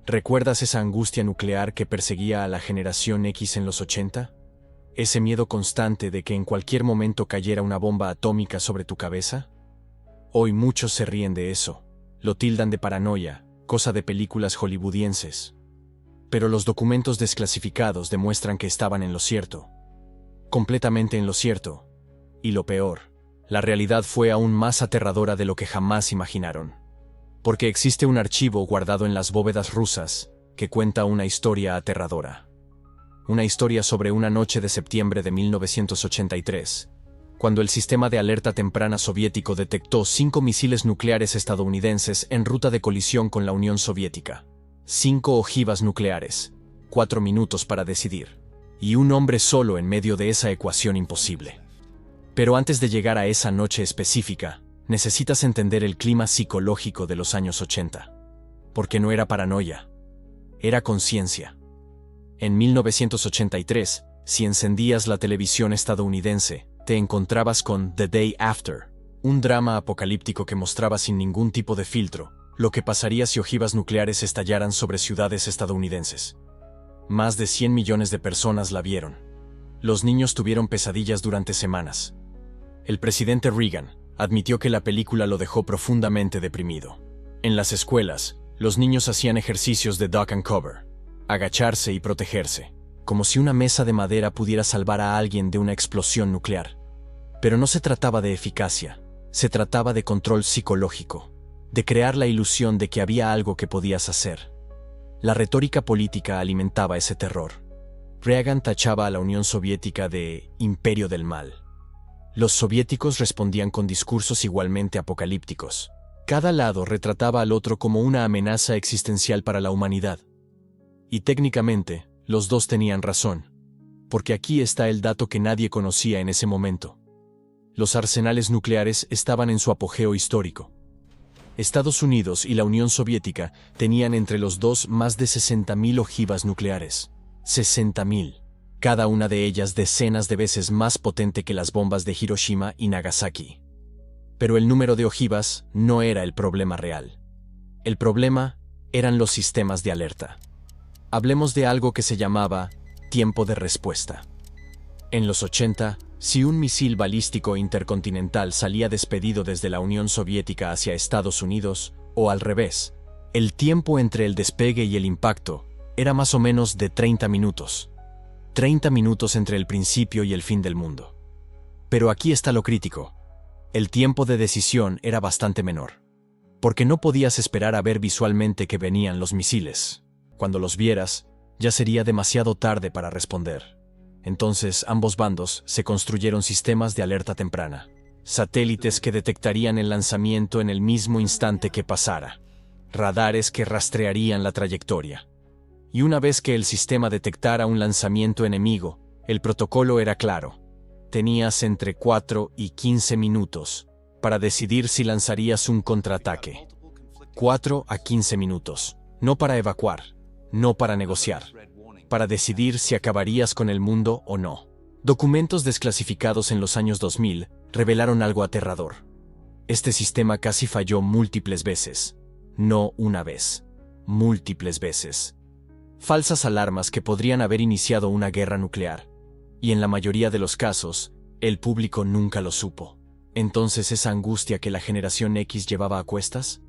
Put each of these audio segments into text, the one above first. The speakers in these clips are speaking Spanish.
¿Recuerdas esa angustia nuclear que perseguía a la generación X en los 80? ¿Ese miedo constante de que en cualquier momento cayera una bomba atómica sobre tu cabeza? Hoy muchos se ríen de eso, lo tildan de paranoia, cosa de películas hollywoodienses. Pero los documentos desclasificados demuestran que estaban en lo cierto. Completamente en lo cierto. Y lo peor, la realidad fue aún más aterradora de lo que jamás imaginaron. Porque existe un archivo guardado en las bóvedas rusas que cuenta una historia aterradora. Una historia sobre una noche de septiembre de 1983, cuando el sistema de alerta temprana soviético detectó 5 misiles nucleares estadounidenses en ruta de colisión con la Unión Soviética. 5 ojivas nucleares, 4 minutos para decidir, y un hombre solo en medio de esa ecuación imposible. Pero antes de llegar a esa noche específica, necesitas entender el clima psicológico de los años 80. Porque no era paranoia, era conciencia. En 1983, si encendías la televisión estadounidense, te encontrabas con The Day After, un drama apocalíptico que mostraba sin ningún tipo de filtro lo que pasaría si ojivas nucleares estallaran sobre ciudades estadounidenses. Más de 100 millones de personas la vieron. Los niños tuvieron pesadillas durante semanas. El presidente Reagan admitió que la película lo dejó profundamente deprimido. En las escuelas, los niños hacían ejercicios de duck and cover, agacharse y protegerse, como si una mesa de madera pudiera salvar a alguien de una explosión nuclear. Pero no se trataba de eficacia, se trataba de control psicológico, de crear la ilusión de que había algo que podías hacer. La retórica política alimentaba ese terror. Reagan tachaba a la Unión Soviética de imperio del mal. Los soviéticos respondían con discursos igualmente apocalípticos. Cada lado retrataba al otro como una amenaza existencial para la humanidad. Y técnicamente, los dos tenían razón. Porque aquí está el dato que nadie conocía en ese momento. Los arsenales nucleares estaban en su apogeo histórico. Estados Unidos y la Unión Soviética tenían entre los dos más de 60.000 ojivas nucleares. 60.000. Cada una de ellas decenas de veces más potente que las bombas de Hiroshima y Nagasaki. Pero el número de ojivas no era el problema real. El problema eran los sistemas de alerta. Hablemos de algo que se llamaba tiempo de respuesta. En los 80, si un misil balístico intercontinental salía despedido desde la Unión Soviética hacia Estados Unidos, o al revés, el tiempo entre el despegue y el impacto era más o menos de 30 minutos. 30 minutos entre el principio y el fin del mundo. Pero aquí está lo crítico. El tiempo de decisión era bastante menor. Porque no podías esperar a ver visualmente que venían los misiles. Cuando los vieras, ya sería demasiado tarde para responder. Entonces, ambos bandos se construyeron sistemas de alerta temprana. Satélites que detectarían el lanzamiento en el mismo instante que pasara. Radares que rastrearían la trayectoria. Y una vez que el sistema detectara un lanzamiento enemigo, el protocolo era claro. Tenías entre 4 y 15 minutos para decidir si lanzarías un contraataque. 4 a 15 minutos. No para evacuar, no para negociar. Para decidir si acabarías con el mundo o no. Documentos desclasificados en los años 2000 revelaron algo aterrador. Este sistema casi falló múltiples veces. No una vez. Múltiples veces. Falsas alarmas que podrían haber iniciado una guerra nuclear. Y en la mayoría de los casos, el público nunca lo supo. Entonces, esa angustia que la generación X llevaba a cuestas,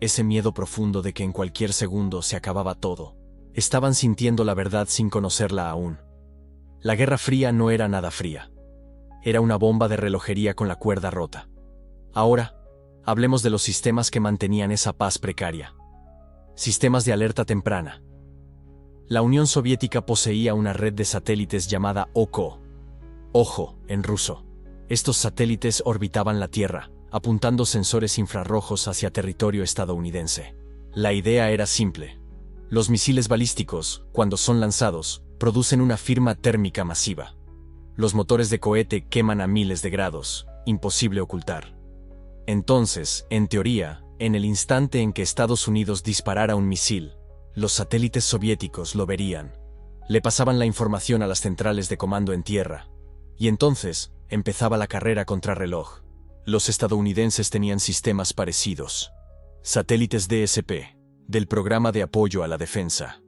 ese miedo profundo de que en cualquier segundo se acababa todo, estaban sintiendo la verdad sin conocerla aún. La Guerra Fría no era nada fría. Era una bomba de relojería con la cuerda rota. Ahora, hablemos de los sistemas que mantenían esa paz precaria. Sistemas de alerta temprana. La Unión Soviética poseía una red de satélites llamada OKO. Ojo, en ruso. Estos satélites orbitaban la Tierra, apuntando sensores infrarrojos hacia territorio estadounidense. La idea era simple. Los misiles balísticos, cuando son lanzados, producen una firma térmica masiva. Los motores de cohete queman a miles de grados, imposible ocultar. Entonces, en teoría, en el instante en que Estados Unidos disparara un misil, los satélites soviéticos lo verían. Le pasaban la información a las centrales de comando en tierra. Y entonces, empezaba la carrera contrarreloj. Los estadounidenses tenían sistemas parecidos. Satélites DSP, del programa de apoyo a la defensa.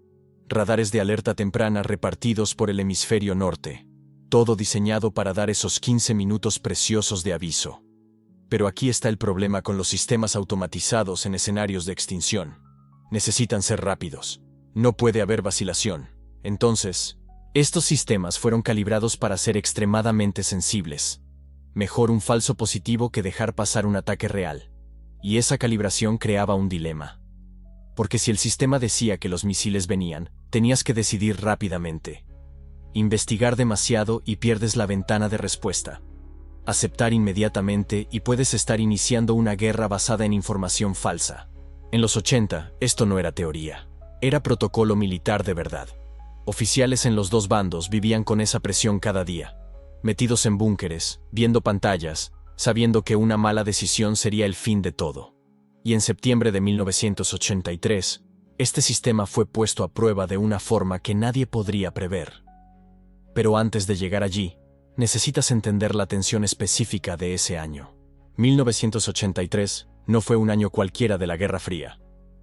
Radares de alerta temprana repartidos por el hemisferio norte. Todo diseñado para dar esos 15 minutos preciosos de aviso. Pero aquí está el problema con los sistemas automatizados en escenarios de extinción. Necesitan ser rápidos. No puede haber vacilación. Entonces, estos sistemas fueron calibrados para ser extremadamente sensibles. Mejor un falso positivo que dejar pasar un ataque real. Y esa calibración creaba un dilema. Porque si el sistema decía que los misiles venían, tenías que decidir rápidamente. Investigar demasiado y pierdes la ventana de respuesta. Aceptar inmediatamente y puedes estar iniciando una guerra basada en información falsa. En los 80, esto no era teoría. Era protocolo militar de verdad. Oficiales en los dos bandos vivían con esa presión cada día. Metidos en búnkeres, viendo pantallas, sabiendo que una mala decisión sería el fin de todo. Y en septiembre de 1983, este sistema fue puesto a prueba de una forma que nadie podría prever. Pero antes de llegar allí, necesitas entender la tensión específica de ese año. 1983 no fue un año cualquiera de la Guerra Fría.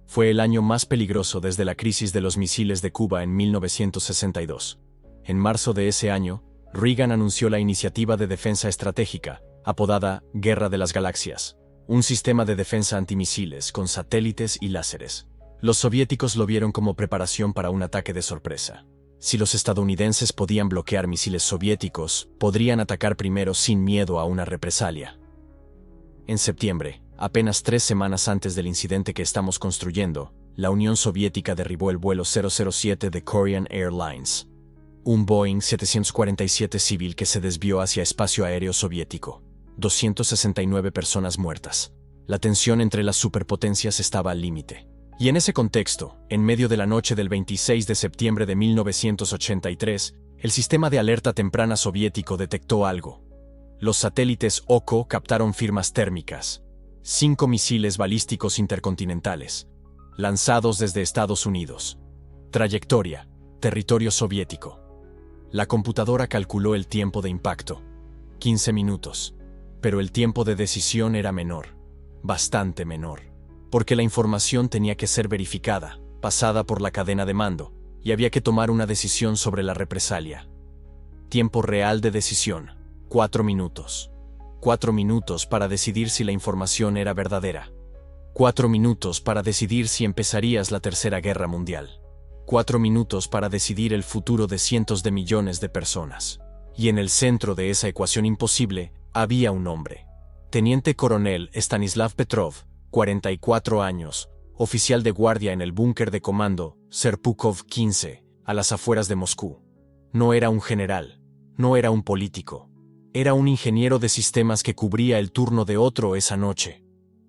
Fue el año más peligroso desde la crisis de los misiles de Cuba en 1962. En marzo de ese año, Reagan anunció la Iniciativa de Defensa Estratégica, apodada Guerra de las Galaxias, un sistema de defensa antimisiles con satélites y láseres. Los soviéticos lo vieron como preparación para un ataque de sorpresa. Si los estadounidenses podían bloquear misiles soviéticos, podrían atacar primero sin miedo a una represalia. En septiembre, apenas 3 semanas antes del incidente que estamos construyendo, la Unión Soviética derribó el vuelo 007 de Korean Airlines, un Boeing 747 civil que se desvió hacia espacio aéreo soviético. 269 personas muertas. La tensión entre las superpotencias estaba al límite. Y en ese contexto, en medio de la noche del 26 de septiembre de 1983, el sistema de alerta temprana soviético detectó algo. Los satélites OCO captaron firmas térmicas. 5 misiles balísticos intercontinentales, lanzados desde Estados Unidos. Trayectoria: territorio soviético. La computadora calculó el tiempo de impacto. 15 minutos. Pero el tiempo de decisión era menor. Bastante menor. Porque la información tenía que ser verificada, pasada por la cadena de mando, y había que tomar una decisión sobre la represalia. Tiempo real de decisión: 4 minutos. 4 minutos para decidir si la información era verdadera. 4 minutos para decidir si empezarías la Tercera Guerra Mundial. 4 minutos para decidir el futuro de cientos de millones de personas. Y en el centro de esa ecuación imposible, había un hombre. Teniente coronel Stanislav Petrov, 44 años, oficial de guardia en el búnker de comando Serpukhov 15, a las afueras de Moscú. No era un general, no era un político. Era un ingeniero de sistemas que cubría el turno de otro esa noche.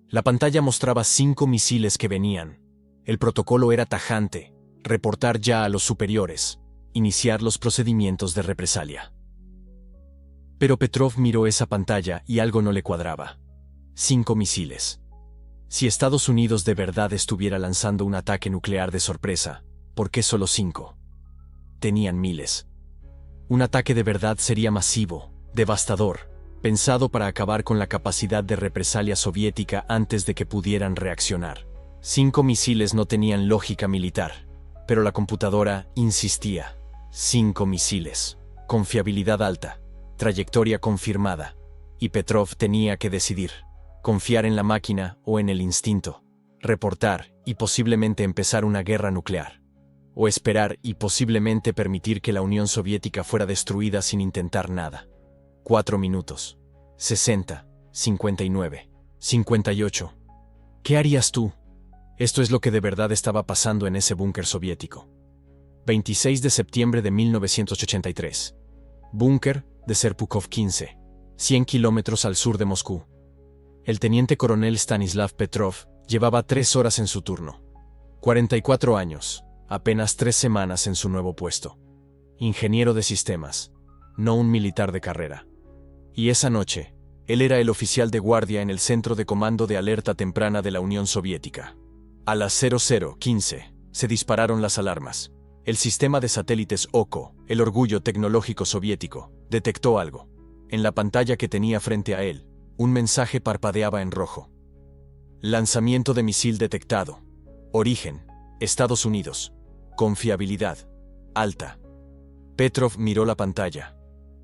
La pantalla mostraba 5 misiles que venían. El protocolo era tajante: reportar ya a los superiores, iniciar los procedimientos de represalia. Pero Petrov miró esa pantalla y algo no le cuadraba. 5 misiles. Si Estados Unidos de verdad estuviera lanzando un ataque nuclear de sorpresa, ¿por qué solo 5? Tenían miles. Un ataque de verdad sería masivo, devastador, pensado para acabar con la capacidad de represalia soviética antes de que pudieran reaccionar. 5 misiles no tenían lógica militar, pero la computadora insistía. 5 misiles. Confiabilidad alta. Trayectoria confirmada. Y Petrov tenía que decidir: confiar en la máquina o en el instinto, reportar y posiblemente empezar una guerra nuclear, o esperar y posiblemente permitir que la Unión Soviética fuera destruida sin intentar nada. 4 minutos. 60, 59, 58. ¿Qué harías tú? Esto es lo que de verdad estaba pasando en ese búnker soviético. 26 de septiembre de 1983. Búnker de Serpukhov 15, 100 kilómetros al sur de Moscú. El teniente coronel Stanislav Petrov llevaba 3 horas en su turno. 44 años, apenas 3 semanas en su nuevo puesto. Ingeniero de sistemas, no un militar de carrera. Y esa noche, él era el oficial de guardia en el centro de comando de alerta temprana de la Unión Soviética. A las 00:15 se dispararon las alarmas. El sistema de satélites OCO, el orgullo tecnológico soviético, detectó algo. En la pantalla que tenía frente a él, un mensaje parpadeaba en rojo. Lanzamiento de misil detectado. Origen: Estados Unidos. Confiabilidad: alta. Petrov miró la pantalla.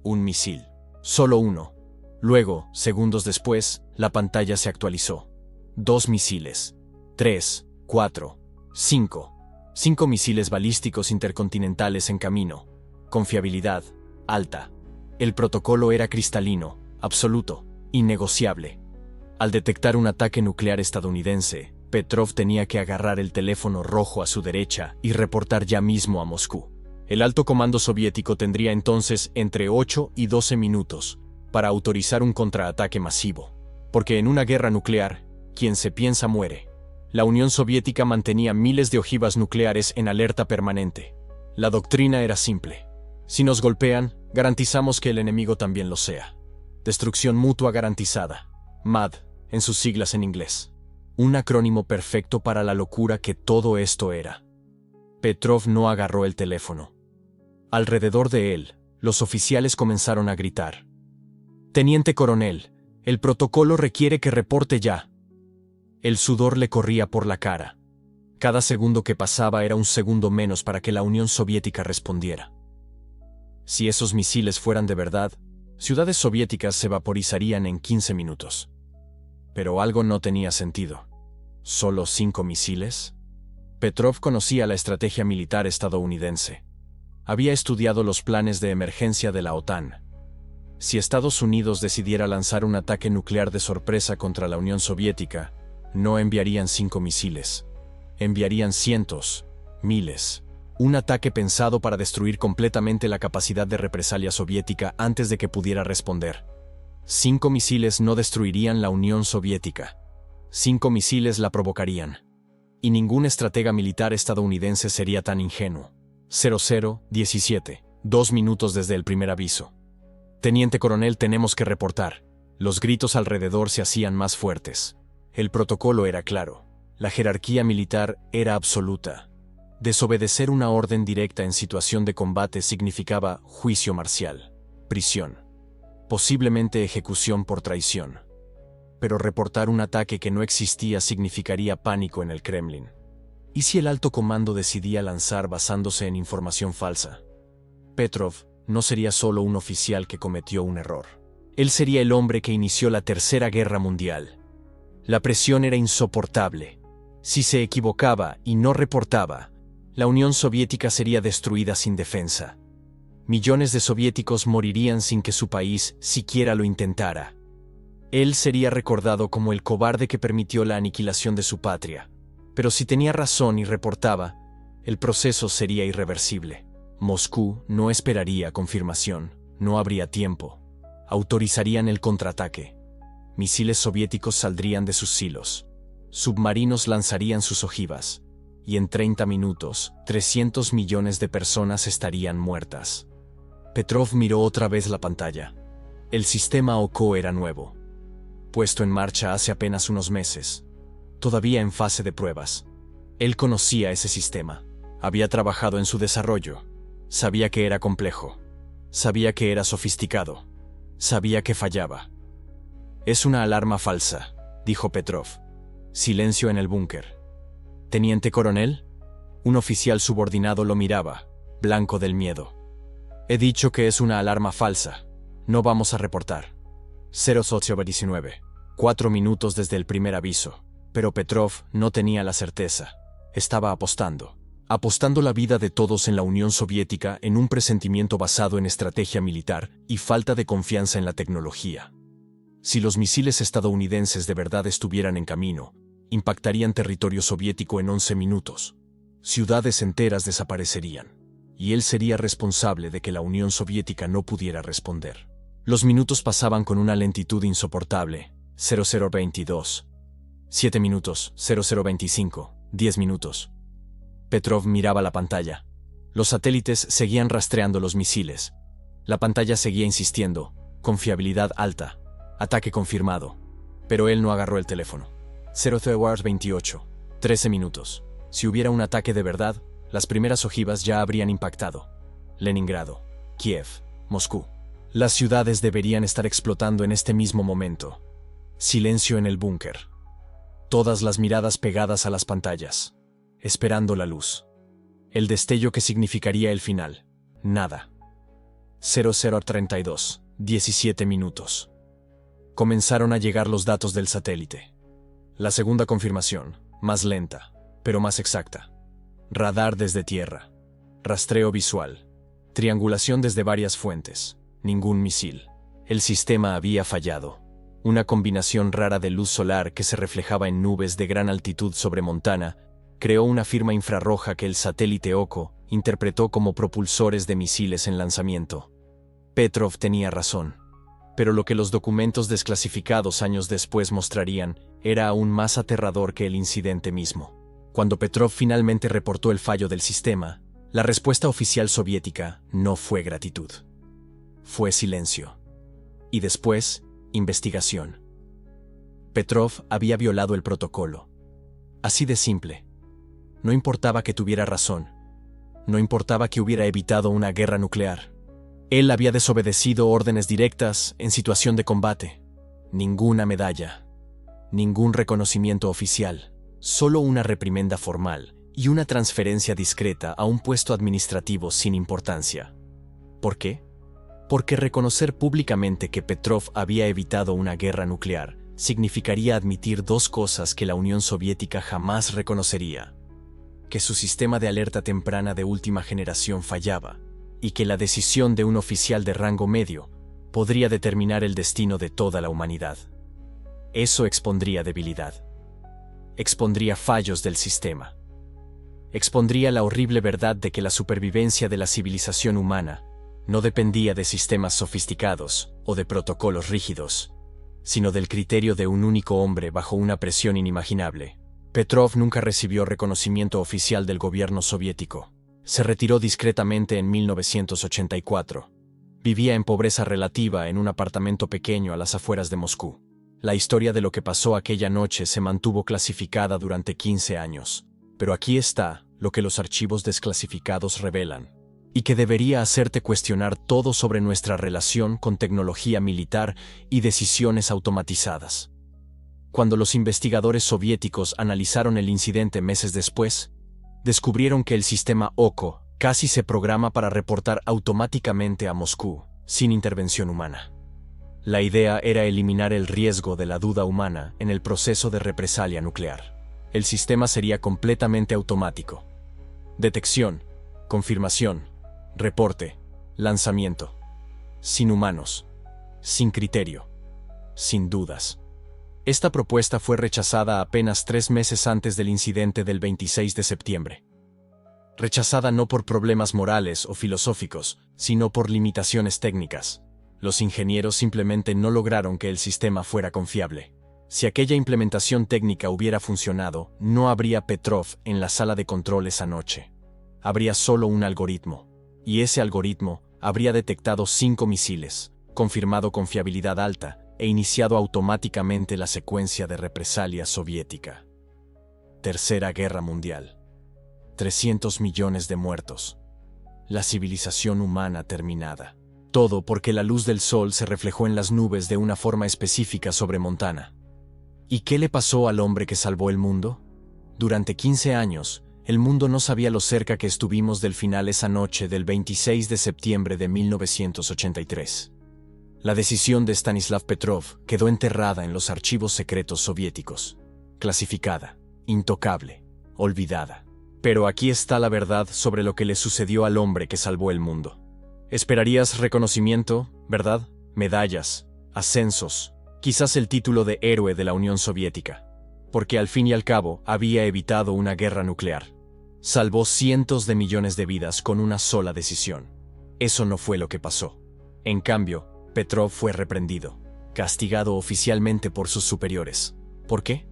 Un misil. Solo uno. Luego, segundos después, la pantalla se actualizó. 2 misiles. 3, 4, 5. 5 misiles balísticos intercontinentales en camino. Confiabilidad: alta. El protocolo era cristalino, absoluto, innegociable. Al detectar un ataque nuclear estadounidense, Petrov tenía que agarrar el teléfono rojo a su derecha y reportar ya mismo a Moscú. El alto comando soviético tendría entonces entre 8 y 12 minutos para autorizar un contraataque masivo. Porque en una guerra nuclear, quien se piensa muere. La Unión Soviética mantenía miles de ojivas nucleares en alerta permanente. La doctrina era simple. Si nos golpean, garantizamos que el enemigo también lo sea. Destrucción mutua garantizada. MAD, en sus siglas en inglés. Un acrónimo perfecto para la locura que todo esto era. Petrov no agarró el teléfono. Alrededor de él, los oficiales comenzaron a gritar. «Teniente coronel, el protocolo requiere que reporte ya». El sudor le corría por la cara. Cada segundo que pasaba era un segundo menos para que la Unión Soviética respondiera. Si esos misiles fueran de verdad, ciudades soviéticas se vaporizarían en 15 minutos. Pero algo no tenía sentido. ¿Solo 5 misiles? Petrov conocía la estrategia militar estadounidense. Había estudiado los planes de emergencia de la OTAN. Si Estados Unidos decidiera lanzar un ataque nuclear de sorpresa contra la Unión Soviética, no enviarían 5 misiles. Enviarían cientos, miles. Un ataque pensado para destruir completamente la capacidad de represalia soviética antes de que pudiera responder. 5 misiles no destruirían la Unión Soviética. 5 misiles la provocarían. Y ningún estratega militar estadounidense sería tan ingenuo. 00:17. 2 minutos desde el primer aviso. «Teniente coronel, tenemos que reportar». Los gritos alrededor se hacían más fuertes. El protocolo era claro. La jerarquía militar era absoluta. Desobedecer una orden directa en situación de combate significaba juicio marcial, prisión, posiblemente ejecución por traición. Pero reportar un ataque que no existía significaría pánico en el Kremlin. ¿Y si el alto comando decidía lanzar basándose en información falsa? Petrov no sería solo un oficial que cometió un error. Él sería el hombre que inició la Tercera Guerra Mundial. La presión era insoportable. Si se equivocaba y no reportaba, la Unión Soviética sería destruida sin defensa. Millones de soviéticos morirían sin que su país siquiera lo intentara. Él sería recordado como el cobarde que permitió la aniquilación de su patria. Pero si tenía razón y reportaba, el proceso sería irreversible. Moscú no esperaría confirmación, no habría tiempo. Autorizarían el contraataque. Misiles soviéticos saldrían de sus silos. Submarinos lanzarían sus ojivas. Y en 30 minutos, 300 millones de personas estarían muertas. Petrov miró otra vez la pantalla. El sistema OKO era nuevo. Puesto en marcha hace apenas unos meses. Todavía en fase de pruebas. Él conocía ese sistema. Había trabajado en su desarrollo. Sabía que era complejo. Sabía que era sofisticado. Sabía que fallaba. «Es una alarma falsa», dijo Petrov. Silencio en el búnker. «Teniente coronel». Un oficial subordinado lo miraba, blanco del miedo. «He dicho que es una alarma falsa. No vamos a reportar». 00:19. 4 minutos desde el primer aviso. Pero Petrov no tenía la certeza. Estaba apostando. Apostando la vida de todos en la Unión Soviética en un presentimiento basado en estrategia militar y falta de confianza en la tecnología. Si los misiles estadounidenses de verdad estuvieran en camino, impactarían territorio soviético en 11 minutos. Ciudades enteras desaparecerían. Y él sería responsable de que la Unión Soviética no pudiera responder. Los minutos pasaban con una lentitud insoportable. 00:22. 7 minutos. 00:25. 10 minutos. Petrov miraba la pantalla. Los satélites seguían rastreando los misiles. La pantalla seguía insistiendo. Confiabilidad alta. Ataque confirmado. Pero él no agarró el teléfono. 00:28. 13 minutos. Si hubiera un ataque de verdad, las primeras ojivas ya habrían impactado. Leningrado, Kiev, Moscú. Las ciudades deberían estar explotando en este mismo momento. Silencio en el búnker. Todas las miradas pegadas a las pantallas. esperando la luz. El destello que significaría el final. Nada. 00:32, 17 minutos. Comenzaron a llegar los datos del satélite. La segunda confirmación, más lenta, pero más exacta. Radar desde tierra. Rastreo visual. Triangulación desde varias fuentes. Ningún misil. El sistema había fallado. Una combinación rara de luz solar que se reflejaba en nubes de gran altitud sobre Montana creó una firma infrarroja que el satélite Oko interpretó como propulsores de misiles en lanzamiento. Petrov tenía razón, pero lo que los documentos desclasificados años después mostrarían era aún más aterrador que el incidente mismo. Cuando Petrov finalmente reportó el fallo del sistema, la respuesta oficial soviética no fue gratitud. Fue silencio. Y después, investigación. Petrov había violado el protocolo. Así de simple. No importaba que tuviera razón. No importaba que hubiera evitado una guerra nuclear. Él había desobedecido órdenes directas en situación de combate. Ninguna medalla. Ningún reconocimiento oficial. Solo una reprimenda formal y una transferencia discreta a un puesto administrativo sin importancia. ¿Por qué? Porque reconocer públicamente que Petrov había evitado una guerra nuclear significaría admitir dos cosas que la Unión Soviética jamás reconocería: que su sistema de alerta temprana de última generación fallaba, y que la decisión de un oficial de rango medio podría determinar el destino de toda la humanidad. Eso expondría debilidad. Expondría fallos del sistema. Expondría la horrible verdad de que la supervivencia de la civilización humana no dependía de sistemas sofisticados o de protocolos rígidos, sino del criterio de un único hombre bajo una presión inimaginable. Petrov nunca recibió reconocimiento oficial del gobierno soviético. Se retiró discretamente en 1984. Vivía en pobreza relativa en un apartamento pequeño a las afueras de Moscú. La historia de lo que pasó aquella noche se mantuvo clasificada durante 15 años. Pero aquí está lo que los archivos desclasificados revelan, y que debería hacerte cuestionar todo sobre nuestra relación con tecnología militar y decisiones automatizadas. Cuando los investigadores soviéticos analizaron el incidente meses después, descubrieron que el sistema Oko casi se programa para reportar automáticamente a Moscú, sin intervención humana. La idea era eliminar el riesgo de la duda humana en el proceso de represalia nuclear. El sistema sería completamente automático. Detección, confirmación, reporte, lanzamiento. Sin humanos. Sin criterio. Sin dudas. Esta propuesta fue rechazada apenas 3 meses antes del incidente del 26 de septiembre. Rechazada no por problemas morales o filosóficos, sino por limitaciones técnicas. Los ingenieros simplemente no lograron que el sistema fuera confiable. Si aquella implementación técnica hubiera funcionado, no habría Petrov en la sala de control esa noche. Habría solo un algoritmo. Y ese algoritmo habría detectado 5 misiles, confirmado con fiabilidad alta, e iniciado automáticamente la secuencia de represalia soviética. Tercera Guerra Mundial. 300 millones de muertos. La civilización humana terminada. Todo porque la luz del sol se reflejó en las nubes de una forma específica sobre Montana. ¿Y qué le pasó al hombre que salvó el mundo? Durante 15 años, el mundo no sabía lo cerca que estuvimos del final esa noche del 26 de septiembre de 1983. La decisión de Stanislav Petrov quedó enterrada en los archivos secretos soviéticos. Clasificada, intocable, olvidada. Pero aquí está la verdad sobre lo que le sucedió al hombre que salvó el mundo. Esperarías reconocimiento, ¿verdad? Medallas, ascensos, quizás el título de héroe de la Unión Soviética. Porque al fin y al cabo había evitado una guerra nuclear. Salvó cientos de millones de vidas con una sola decisión. Eso no fue lo que pasó. En cambio, Petrov fue reprendido, castigado oficialmente por sus superiores. ¿Por qué?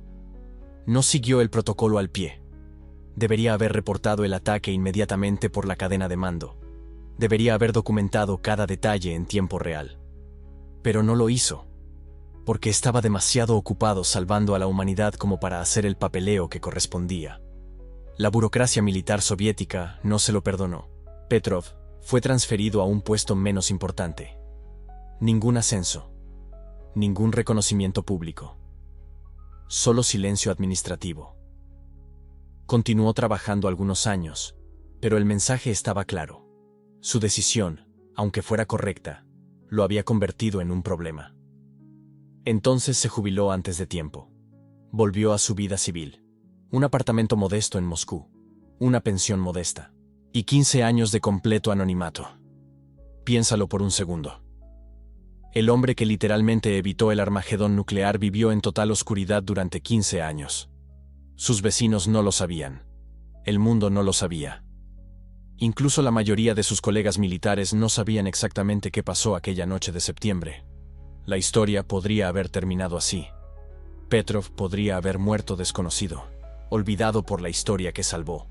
No siguió el protocolo al pie. Debería haber reportado el ataque inmediatamente por la cadena de mando. Debería haber documentado cada detalle en tiempo real. Pero no lo hizo, porque estaba demasiado ocupado salvando a la humanidad como para hacer el papeleo que correspondía. La burocracia militar soviética no se lo perdonó. Petrov fue transferido a un puesto menos importante. Ningún ascenso. Ningún reconocimiento público. Solo silencio administrativo. Continuó trabajando algunos años, pero el mensaje estaba claro. Su decisión, aunque fuera correcta, lo había convertido en un problema. Entonces se jubiló antes de tiempo. Volvió a su vida civil. Un apartamento modesto en Moscú, una pensión modesta, y 15 años de completo anonimato. Piénsalo por un segundo. El hombre que literalmente evitó el Armagedón nuclear vivió en total oscuridad durante 15 años. Sus vecinos no lo sabían. El mundo no lo sabía. Incluso la mayoría de sus colegas militares no sabían exactamente qué pasó aquella noche de septiembre. La historia podría haber terminado así. Petrov podría haber muerto desconocido, olvidado por la historia que salvó.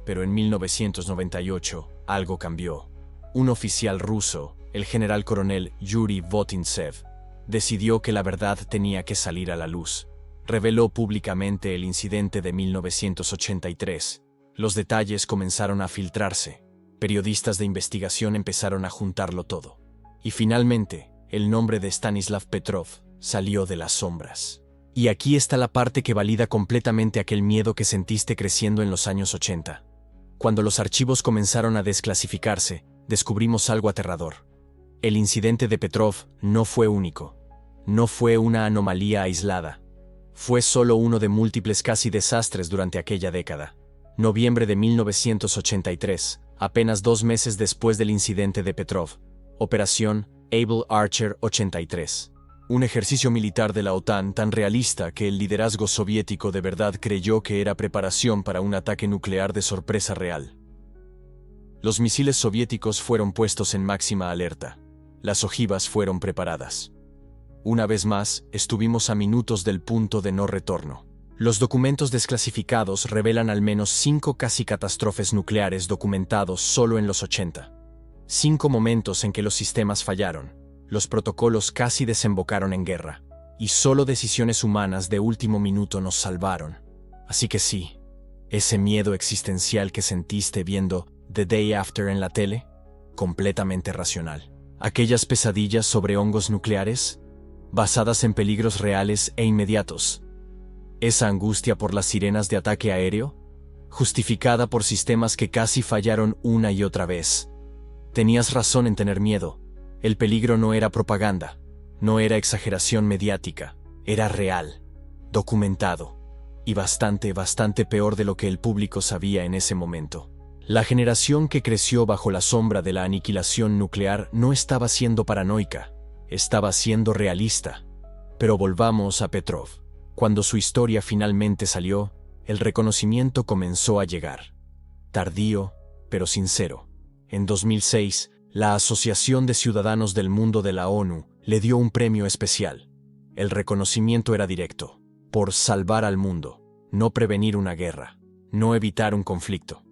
Pero en 1998, algo cambió. Un oficial ruso, el general coronel Yuri Votintsev, decidió que la verdad tenía que salir a la luz. Reveló públicamente el incidente de 1983. Los detalles comenzaron a filtrarse. Periodistas de investigación empezaron a juntarlo todo. Y finalmente, el nombre de Stanislav Petrov salió de las sombras. Y aquí está la parte que valida completamente aquel miedo que sentiste creciendo en los años 80. Cuando los archivos comenzaron a desclasificarse, descubrimos algo aterrador. El incidente de Petrov no fue único. No fue una anomalía aislada. Fue solo uno de múltiples casi desastres durante aquella década. Noviembre de 1983, apenas 2 meses después del incidente de Petrov. Operación Able Archer 83. Un ejercicio militar de la OTAN tan realista que el liderazgo soviético de verdad creyó que era preparación para un ataque nuclear de sorpresa real. Los misiles soviéticos fueron puestos en máxima alerta. Las ojivas fueron preparadas. Una vez más, estuvimos a minutos del punto de no retorno. Los documentos desclasificados revelan al menos 5 casi catástrofes nucleares documentados solo en los 80. 5 momentos en que los sistemas fallaron, los protocolos casi desembocaron en guerra, y solo decisiones humanas de último minuto nos salvaron. Así que sí, ese miedo existencial que sentiste viendo The Day After en la tele, completamente racional. Aquellas pesadillas sobre hongos nucleares, basadas en peligros reales e inmediatos. Esa angustia por las sirenas de ataque aéreo, justificada por sistemas que casi fallaron una y otra vez. Tenías razón en tener miedo. El peligro no era propaganda, no era exageración mediática, era real, documentado, y bastante peor de lo que el público sabía en ese momento. La generación que creció bajo la sombra de la aniquilación nuclear no estaba siendo paranoica, estaba siendo realista. Pero volvamos a Petrov. Cuando su historia finalmente salió, el reconocimiento comenzó a llegar. Tardío, pero sincero. En 2006, la Asociación de Ciudadanos del Mundo de la ONU le dio un premio especial. El reconocimiento era directo, por salvar al mundo, no prevenir una guerra, no evitar un conflicto.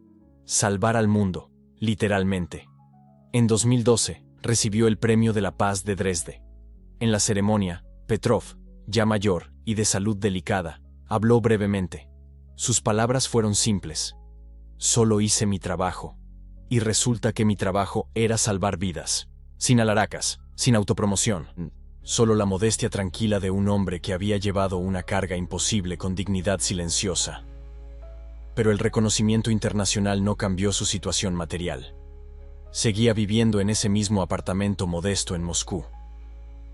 Salvar al mundo, literalmente. En 2012, recibió el Premio de la Paz de Dresde. En la ceremonia, Petrov, ya mayor y de salud delicada, habló brevemente. Sus palabras fueron simples. Solo hice mi trabajo. Y resulta que mi trabajo era salvar vidas. Sin alaracas, sin autopromoción. Solo la modestia tranquila de un hombre que había llevado una carga imposible con dignidad silenciosa. Pero el reconocimiento internacional no cambió su situación material. Seguía viviendo en ese mismo apartamento modesto en Moscú.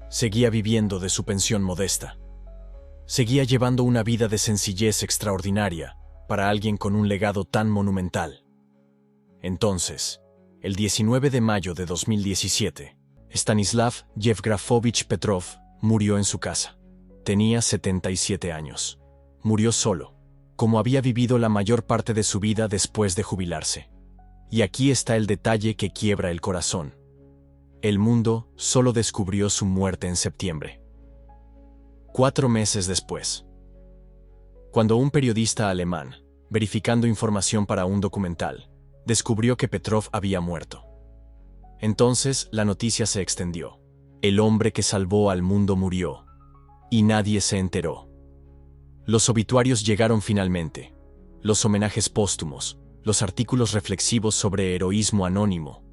Seguía viviendo de su pensión modesta. Seguía llevando una vida de sencillez extraordinaria para alguien con un legado tan monumental. Entonces, el 19 de mayo de 2017, Stanislav Yevgrafovich Petrov murió en su casa. Tenía 77 años. Murió solo, como había vivido la mayor parte de su vida después de jubilarse. Y aquí está el detalle que quiebra el corazón. El mundo solo descubrió su muerte en septiembre. 4 meses después. Cuando un periodista alemán, verificando información para un documental, descubrió que Petrov había muerto. Entonces la noticia se extendió. El hombre que salvó al mundo murió. Y nadie se enteró. Los obituarios llegaron finalmente. Los homenajes póstumos, los artículos reflexivos sobre heroísmo anónimo.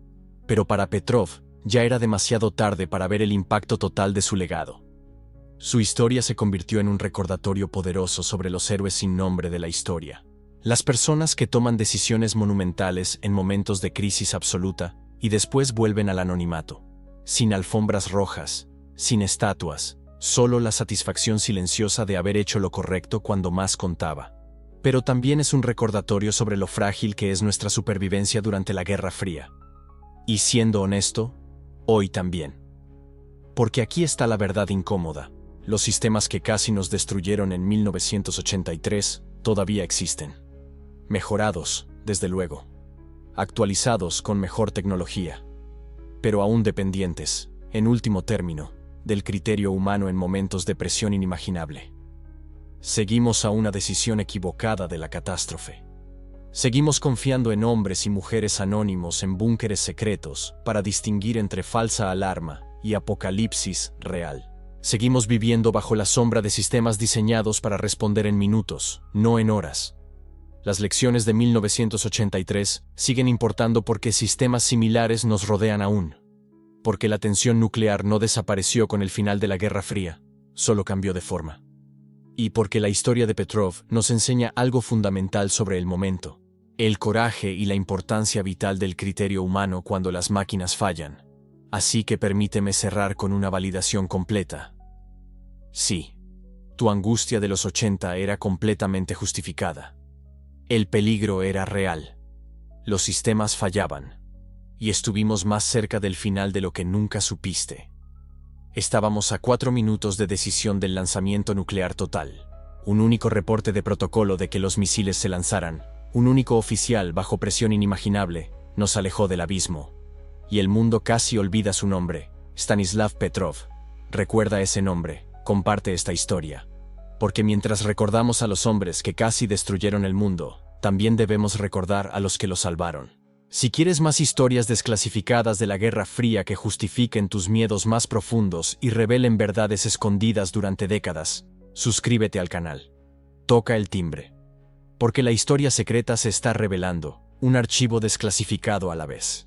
Pero para Petrov, ya era demasiado tarde para ver el impacto total de su legado. Su historia se convirtió en un recordatorio poderoso sobre los héroes sin nombre de la historia. Las personas que toman decisiones monumentales en momentos de crisis absoluta y después vuelven al anonimato, sin alfombras rojas, sin estatuas, solo la satisfacción silenciosa de haber hecho lo correcto cuando más contaba. Pero también es un recordatorio sobre lo frágil que es nuestra supervivencia durante la Guerra Fría. Y siendo honesto, hoy también. Porque aquí está la verdad incómoda. Los sistemas que casi nos destruyeron en 1983 todavía existen. Mejorados, desde luego. Actualizados con mejor tecnología. Pero aún dependientes, en último término, del criterio humano en momentos de presión inimaginable. Seguimos a una decisión equivocada de la catástrofe. Seguimos confiando en hombres y mujeres anónimos en búnkeres secretos para distinguir entre falsa alarma y apocalipsis real. Seguimos viviendo bajo la sombra de sistemas diseñados para responder en minutos, no en horas. Las lecciones de 1983 siguen importando porque sistemas similares nos rodean aún. Porque la tensión nuclear no desapareció con el final de la Guerra Fría, solo cambió de forma. Y porque la historia de Petrov nos enseña algo fundamental sobre el momento, el coraje y la importancia vital del criterio humano cuando las máquinas fallan. Así que permíteme cerrar con una validación completa. Sí, tu angustia de los 80 era completamente justificada. El peligro era real. Los sistemas fallaban. Y estuvimos más cerca del final de lo que nunca supiste. Estábamos a 4 minutos de decisión del lanzamiento nuclear total. Un único reporte de protocolo de que los misiles se lanzaran, un único oficial bajo presión inimaginable, nos alejó del abismo. Y el mundo casi olvida su nombre, Stanislav Petrov. Recuerda ese nombre, comparte esta historia. Porque mientras recordamos a los hombres que casi destruyeron el mundo, también debemos recordar a los que lo salvaron. Si quieres más historias desclasificadas de la Guerra Fría que justifiquen tus miedos más profundos y revelen verdades escondidas durante décadas, suscríbete al canal. Toca el timbre. Porque la historia secreta se está revelando, un archivo desclasificado a la vez.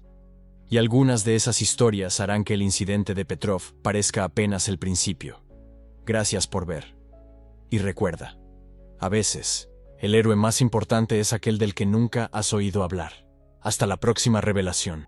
Y algunas de esas historias harán que el incidente de Petrov parezca apenas el principio. Gracias por ver. Y recuerda, a veces, el héroe más importante es aquel del que nunca has oído hablar. Hasta la próxima revelación.